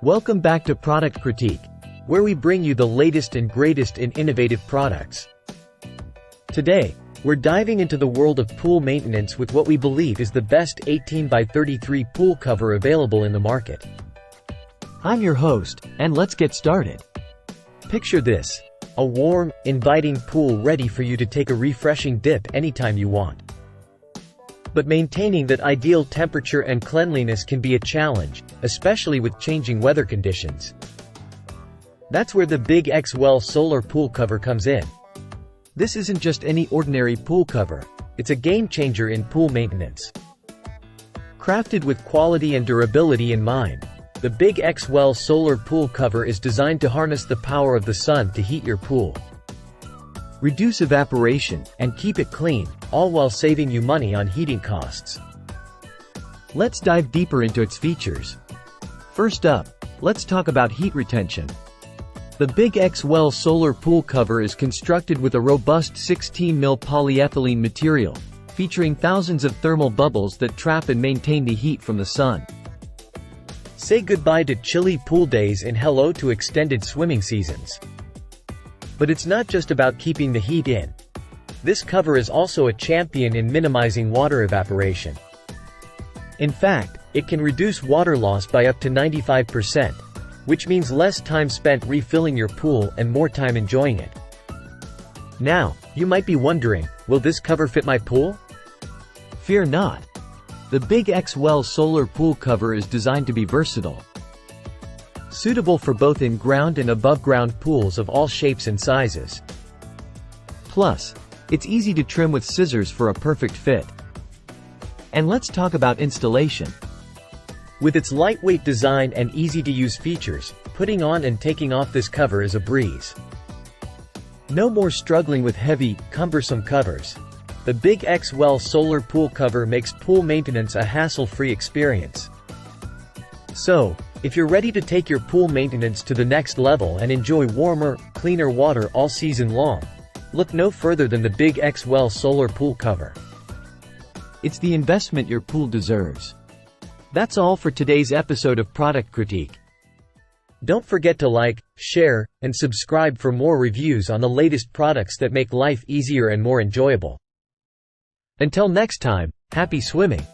Welcome back to Product Critique, where we bring you the latest and greatest in innovative products. Today, we're diving into the world of pool maintenance with what we believe is the best 18 by 33 pool cover available in the market. I'm your host, and let's get started. Picture this: a warm, inviting pool ready for you to take a refreshing dip anytime you want. But maintaining that ideal temperature and cleanliness can be a challenge, especially with changing weather conditions. That's where the BigXwell solar pool cover comes in. This isn't just any ordinary pool cover, it's a game changer in pool maintenance. Crafted with quality and durability in mind, the BigXwell solar pool cover is designed to harness the power of the sun to heat your pool, reduce evaporation, and keep it clean, all while saving you money on heating costs. Let's dive deeper into its features. First up, let's talk about heat retention. The BigXwell solar pool cover is constructed with a robust 16 mil polyethylene material, featuring thousands of thermal bubbles that trap and maintain the heat from the sun. Say goodbye to chilly pool days and hello to extended swimming seasons. But it's not just about keeping the heat in. This cover is also a champion in minimizing water evaporation. In fact, it can reduce water loss by up to 95%, which means less time spent refilling your pool and more time enjoying it. Now, you might be wondering, will this cover fit my pool? Fear not. The BigXwell solar pool cover is designed to be versatile, suitable for both in-ground and above-ground pools of all shapes and sizes. Plus, it's easy to trim with scissors for a perfect fit. And let's talk about installation. With its lightweight design and easy-to-use features, putting on and taking off this cover is a breeze. No more struggling with heavy, cumbersome covers. The BigXwell solar pool cover makes pool maintenance a hassle-free experience. So, if you're ready to take your pool maintenance to the next level and enjoy warmer, cleaner water all season long, look no further than the BigXwell solar pool cover. It's the investment your pool deserves. That's all for today's episode of Product Critique. Don't forget to like, share, and subscribe for more reviews on the latest products that make life easier and more enjoyable. Until next time, happy swimming!